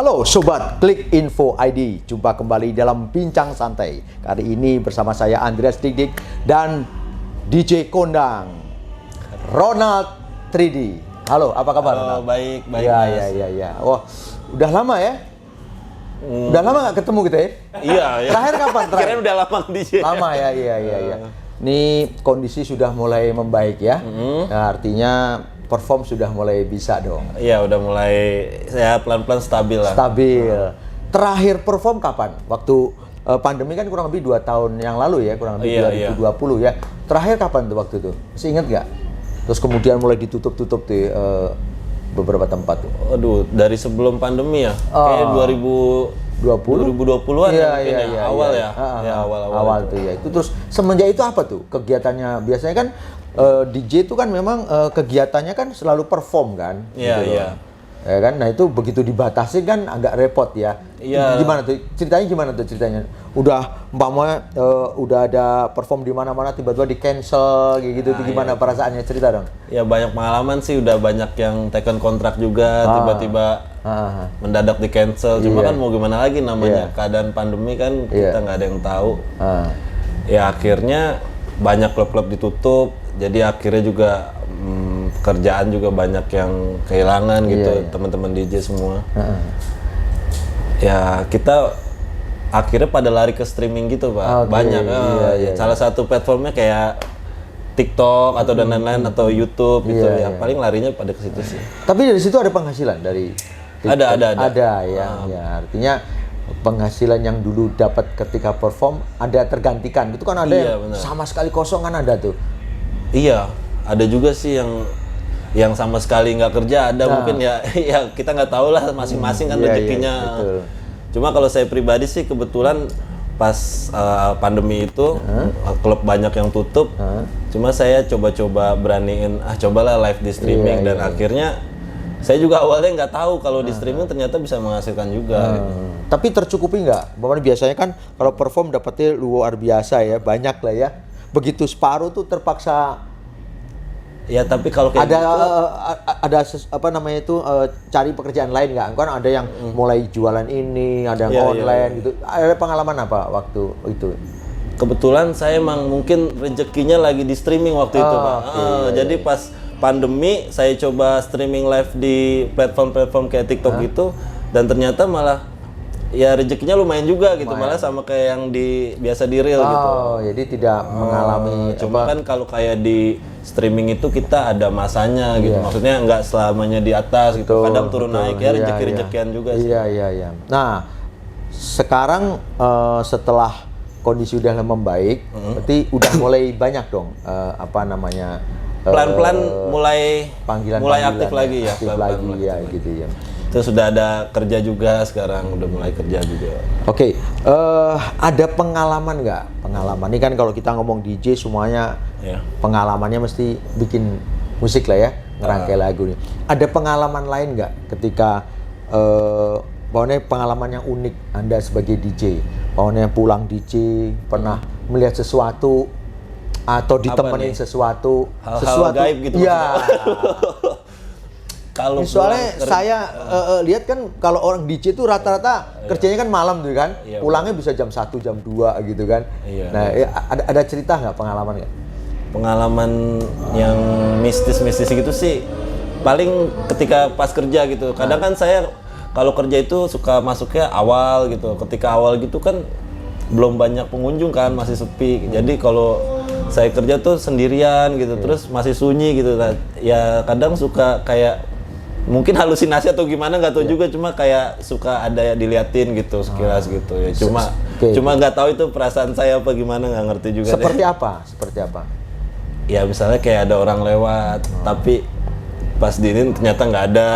Halo Sobat Klik Info ID, jumpa kembali dalam Bincang Santai. Kali ini bersama saya Andreas Dik dan DJ kondang Ronald 3D. Halo, apa kabar? Halo, baik. Ya. Wah, udah lama ya? Udah lama nggak ketemu kita ya? Iya. Terakhir kapan? Kirain udah lama DJ. Lama ya, iya. Ini kondisi sudah mulai membaik ya. Nah, artinya perform sudah mulai bisa dong. Iya, udah mulai ya pelan-pelan stabil lah. Stabil. Terakhir perform kapan? Waktu pandemi kan kurang lebih 2 tahun yang lalu ya, kurang lebih 2020 ya. Terakhir kapan tuh waktu itu? Masih ingat nggak? Terus kemudian mulai ditutup di beberapa tempat tuh. Aduh, dari sebelum pandemi ya. Kayak 2020-an iya, awal ya. Awal tuh ya. Itu terus semenjak itu apa tuh kegiatannya? Biasanya kan DJ itu kan memang kegiatannya kan selalu perform kan. Iya. Ya kan? Nah itu begitu dibatasi kan agak repot ya. Iya. Gimana tuh? Gimana tuh ceritanya? Udah umpamanya udah ada perform di mana-mana tiba-tiba di cancel gitu. Nah, gimana perasaannya, cerita dong? Ya banyak pengalaman sih, udah banyak yang taken kontrak juga tiba-tiba mendadak di cancel. Cuma kan mau gimana lagi namanya keadaan pandemi kan kita nggak ada yang tahu. Ya akhirnya banyak klub-klub ditutup. Jadi akhirnya juga kerjaan juga banyak yang kehilangan gitu, teman-teman DJ semua. Ya kita akhirnya pada lari ke streaming gitu Pak. Banyak. Salah satu platformnya kayak TikTok atau dan lain-lain atau YouTube gitu ya. Paling larinya pada ke situ sih. Tapi dari situ ada penghasilan dari TikTok? Ada ya. Ya, artinya penghasilan yang dulu dapat ketika perform ada tergantikan gitu kan, ada yang bener. Sama sekali kosong kan ada tuh. Iya, ada juga sih yang sama sekali nggak kerja, ada mungkin ya kita nggak tahu lah masing-masing kan rezekinya. Cuma kalau saya pribadi sih kebetulan pas pandemi itu klub banyak yang tutup, cuma saya coba-coba beraniin cobalah live di streaming dan akhirnya saya juga awalnya nggak tahu kalau di streaming ternyata bisa menghasilkan juga. Gitu. Tapi tercukupi nggak? Biasanya kan kalau perform dapetnya luar biasa ya, banyak lah ya. Begitu separuh tuh terpaksa. Ya tapi kalau kayak ada cari pekerjaan lain nggak? Kan ada yang mulai jualan ini, ada yang online gitu. Ada pengalaman apa waktu itu? Kebetulan saya emang mungkin rezekinya lagi di streaming waktu itu Pak. Jadi pas pandemi saya coba streaming live di platform-platform kayak TikTok gitu, dan ternyata malah ya rezekinya lumayan juga gitu, malah sama kayak yang biasa di reel gitu. Jadi tidak mengalami. Cuma kan kalau kayak di streaming itu kita ada masanya gitu, maksudnya nggak selamanya di atas gitu, kadang turun naik ya, rezeki-rezekian juga sih. Iya. Nah sekarang setelah kondisi udah membaik, berarti udah mulai banyak dong pelan-pelan mulai aktif lagi ya. Gitu ya. Terus sudah ada kerja juga sekarang, udah mulai kerja juga. Oke, ada pengalaman nggak? Pengalaman ini kan kalau kita ngomong DJ semuanya pengalamannya mesti bikin musik lah ya, ngerangkai lagu nih. Ada pengalaman lain nggak ketika pokoknya pengalaman yang unik Anda sebagai DJ? Pokoknya pulang DJ pernah melihat sesuatu atau ditemenin sesuatu gaib gitu. Iya. Kalau soalnya saya lihat kan kalau orang DJ itu rata-rata kerjanya kan malam tuh kan, pulangnya bisa jam 1, jam 2 gitu kan. Nah, ada cerita nggak, pengalaman nggak? Pengalaman yang mistis-mistis gitu sih paling ketika pas kerja gitu. Kadang kan saya kalau kerja itu suka masuknya awal gitu. Ketika awal gitu kan belum banyak pengunjung kan, masih sepi. Jadi kalau saya kerja tuh sendirian gitu, terus masih sunyi gitu. Nah, ya kadang suka kayak mungkin halusinasi atau gimana nggak tahu juga, cuma kayak suka ada yang diliatin gitu sekilas gitu ya. Cuma nggak tahu itu perasaan saya apa gimana, nggak ngerti juga. Seperti apa? Ya misalnya kayak ada orang lewat, tapi pas diinin ternyata nggak ada.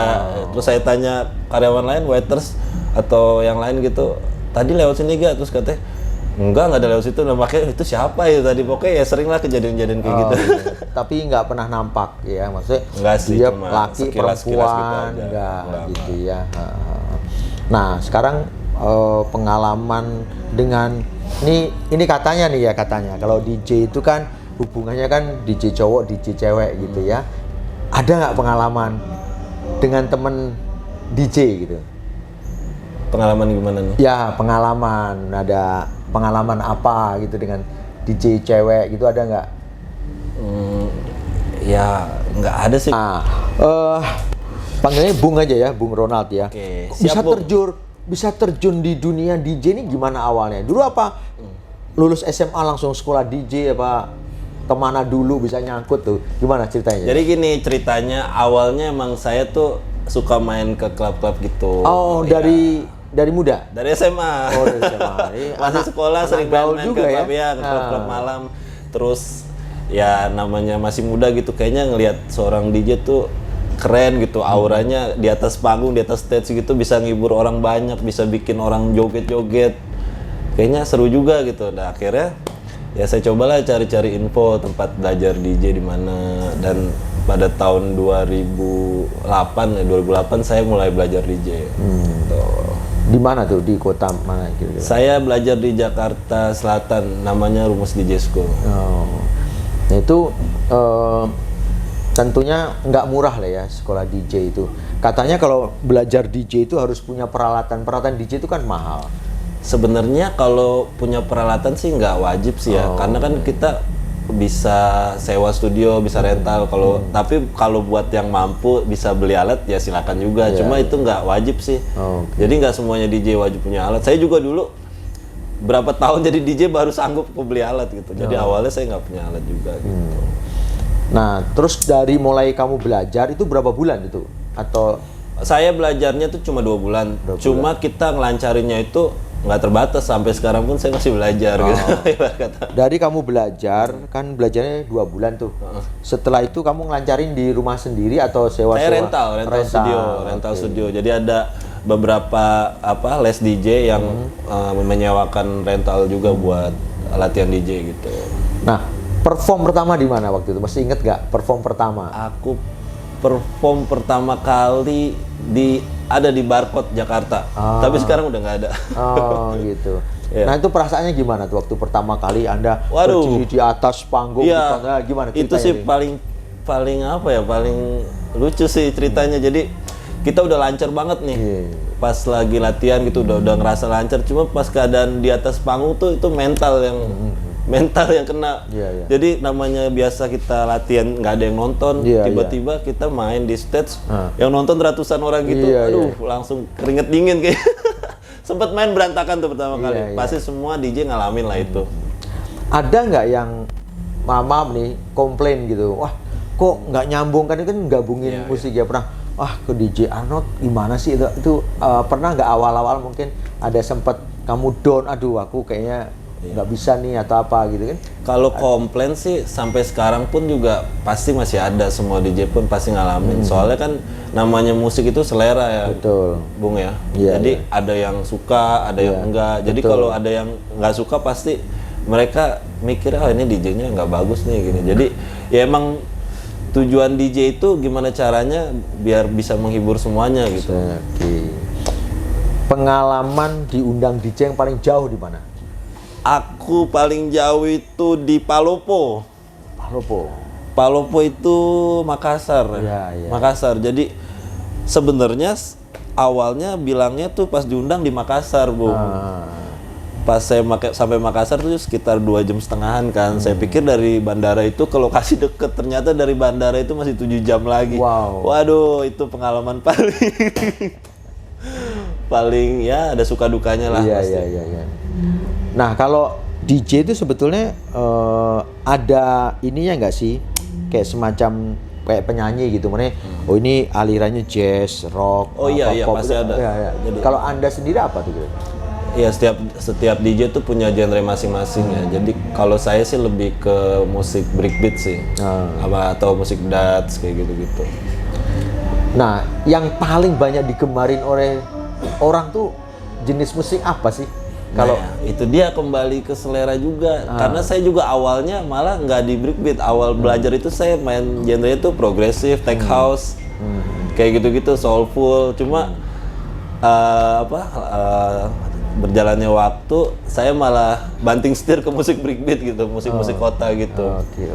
Terus saya tanya karyawan lain, waiters atau yang lain gitu, tadi lewat sini gak? Terus katanya enggak ada lewat situ. Nah, makanya itu siapa ya tadi, pokoknya ya sering lah kejadian-kejadian kayak gitu. Tapi nggak pernah nampak ya, maksudnya enggak sih, dia cuma laki perempuan gitu enggak gitu ya. Nah sekarang pengalaman dengan ini katanya kalau DJ itu kan hubungannya kan DJ cowok DJ cewek gitu ya. Ada nggak pengalaman dengan temen DJ gitu? Pengalaman gimana nih? Ya, pengalaman. Ada pengalaman apa gitu dengan DJ cewek gitu, ada nggak? Ya nggak ada sih. Nah, panggilnya Bung aja ya, Bung Ronald ya. Oke, Bisa siap, Bung. bisa terjun di dunia DJ ini gimana awalnya? Dulu apa? Lulus SMA langsung sekolah DJ apa? Kemana dulu bisa nyangkut tuh? Gimana ceritanya? Jadi gini ceritanya, awalnya emang saya tuh suka main ke klub-klub gitu. Oh, Ya, dari muda? dari SMA. Oh, dari SMA. Ini Masih sekolah anak sering gaul main-main juga ke ya? klub ya, ke klub-klub malam. Terus ya namanya masih muda gitu, kayaknya ngelihat seorang DJ tuh keren gitu, auranya di atas panggung, di atas stage gitu bisa ngibur orang banyak, bisa bikin orang joget-joget. Kayaknya seru juga gitu. Nah, akhirnya ya saya cobalah cari-cari info tempat belajar DJ di mana, dan pada tahun 2008 saya mulai belajar DJ. Gitu. Di mana tuh? Di kota mana kira-kira? Saya belajar di Jakarta Selatan, namanya Rumus DJ School. Oh. Nah, itu tentunya nggak murah lah ya sekolah DJ itu. Katanya kalau belajar DJ itu harus punya peralatan. Peralatan DJ itu kan mahal. Sebenarnya kalau punya peralatan sih nggak wajib sih ya, karena kan kita bisa sewa studio, bisa rental. Tapi kalau buat yang mampu bisa beli alat ya silakan juga. Cuma itu nggak wajib sih. Jadi nggak semuanya DJ wajib punya alat. Saya juga dulu berapa tahun jadi DJ baru sanggup beli alat gitu. Jadi awalnya saya nggak punya alat juga gitu. Nah, terus dari mulai kamu belajar itu berapa bulan itu? Atau saya belajarnya tuh cuma 2 bulan. Cuma kita ngelancarinnya itu nggak terbatas, sampai sekarang pun saya masih belajar gitu. dari kamu belajar kan belajarnya 2 bulan tuh. Setelah itu kamu ngelancarin di rumah sendiri atau sewa-sewa? Saya rental studio. Jadi ada beberapa les DJ yang menyewakan rental juga buat latihan DJ gitu. Nah, perform pertama di mana waktu itu? Masih inget nggak perform pertama? Aku perform pertama kali ada di Barcode Jakarta. Tapi sekarang udah nggak ada. Oh gitu. Yeah. Nah, itu perasaannya gimana tuh waktu pertama kali Anda Waduh. berdiri di atas panggung? Iya. Gimana Itu ceritanya sih nih? paling apa ya, paling lucu sih ceritanya. Jadi kita udah lancar banget nih. Pas lagi latihan gitu udah ngerasa lancar, cuma pas keadaan di atas panggung tuh itu mental yang kena. Jadi namanya biasa kita latihan nggak ada yang nonton, tiba-tiba kita main di stage yang nonton ratusan orang gitu. Langsung keringet dingin kayak. Sempet main berantakan tuh pertama kali. Pasti semua DJ ngalamin lah itu. Ada nggak yang maaf nih komplain gitu? Wah, kok nggak nyambung, kan itu kan gabungin musik ya, pernah. Wah, ke DJ Arnold gimana sih itu pernah nggak awal-awal mungkin ada sempet kamu down, aduh aku kayaknya nggak bisa nih atau apa gitu kan? Kalau komplain sih sampai sekarang pun juga pasti masih ada, semua DJ pun pasti ngalamin. Soalnya kan namanya musik itu selera ya. Betul. Bung ya. Iya, Jadi ada yang suka, ada yang enggak. Jadi kalau ada yang nggak suka pasti mereka mikir ini DJ-nya nggak bagus nih gini. Jadi ya emang tujuan DJ itu gimana caranya biar bisa menghibur semuanya gitu. Oke. Pengalaman diundang DJ yang paling jauh di mana? Aku paling jauh itu di Palopo. Palopo itu Makassar. Makassar. Jadi sebenarnya awalnya bilangnya tuh pas diundang di Makassar, Bu. Pas saya sampai Makassar tuh sekitar 2,5 jam kan. Saya pikir dari bandara itu ke lokasi deket, ternyata dari bandara itu masih 7 jam lagi. Wow. Waduh, itu pengalaman paling ya ada suka dukanya lah pasti. Iya. Nah, kalau DJ itu sebetulnya ada ininya nggak sih? Kayak semacam kayak penyanyi gitu, mana? Oh, ini alirannya jazz, rock, pop. Pasti ada. Jadi, kalau Anda sendiri apa tuh? Iya, setiap DJ tuh punya genre masing-masing ya. Jadi kalau saya sih lebih ke musik breakbeat sih, atau musik dance kayak gitu-gitu. Nah, yang paling banyak digemarin oleh orang tuh jenis musik apa sih? Kalau itu dia kembali ke selera juga. Karena saya juga awalnya malah nggak di breakbeat. Awal belajar itu saya main genre itu progresif, tech house, kayak gitu-gitu, soulful. Cuma berjalannya waktu saya malah banting setir ke musik breakbeat gitu, musik-musik kota gitu. Oke.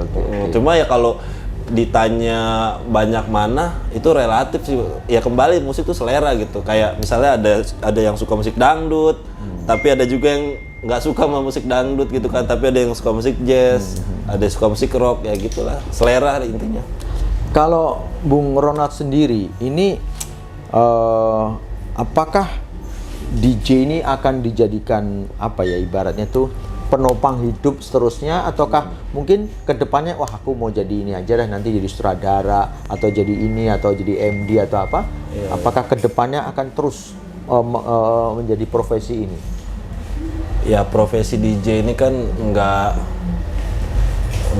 Cuma ya kalau ditanya banyak mana itu relatif sih. Ya kembali musik itu selera gitu. Kayak misalnya ada yang suka musik dangdut, tapi ada juga yang nggak suka sama musik dangdut gitu kan. Tapi ada yang suka musik jazz, ada yang suka musik rock, ya gitulah. Selera intinya. Kalau Bung Ronald sendiri, ini apakah DJ ini akan dijadikan apa ya ibaratnya tuh penopang hidup seterusnya, ataukah mungkin kedepannya wah aku mau jadi ini aja dah, nanti jadi sutradara atau jadi ini atau jadi MD atau apa? Apakah kedepannya akan terus menjadi profesi ini? Ya profesi DJ ini kan nggak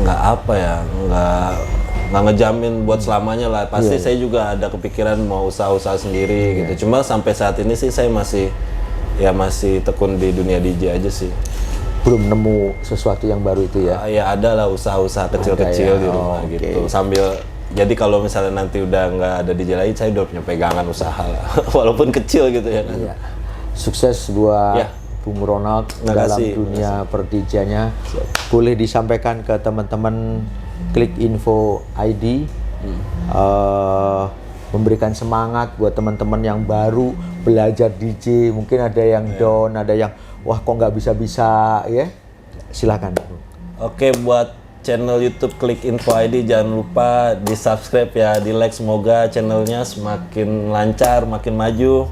apa ya, nggak ngejamin buat selamanya lah. Pasti saya juga ada kepikiran mau usaha-usaha sendiri gitu. Cuma sampai saat ini sih saya masih tekun di dunia DJ aja sih. Belum nemu sesuatu yang baru itu ya? Ya ada lah usaha-usaha kecil-kecil di rumah gitu. Sambil jadi kalau misalnya nanti udah nggak ada DJ lagi, saya udah punya pegangan usaha lah. Walaupun kecil gitu ya kan. Sukses buat Bung Ronald dalam dunia per-DJ-nya. Boleh disampaikan ke teman-teman Klik Info ID, memberikan semangat buat teman-teman yang baru belajar DJ. Mungkin ada yang down, ada yang wah kok nggak bisa-bisa ya. Silakan. Oke, buat channel YouTube Klik Info ID jangan lupa di subscribe ya, di like. Semoga channelnya semakin lancar, makin maju,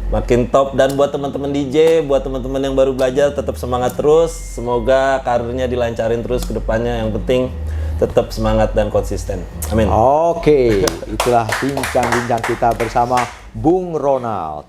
makin top. Dan buat teman-teman DJ, buat teman-teman yang baru belajar, tetap semangat terus. Semoga karirnya dilancarin terus ke depannya. Yang penting tetap semangat dan konsisten. Amin. Oke, itulah bincang-bincang kita bersama Bung Ronald.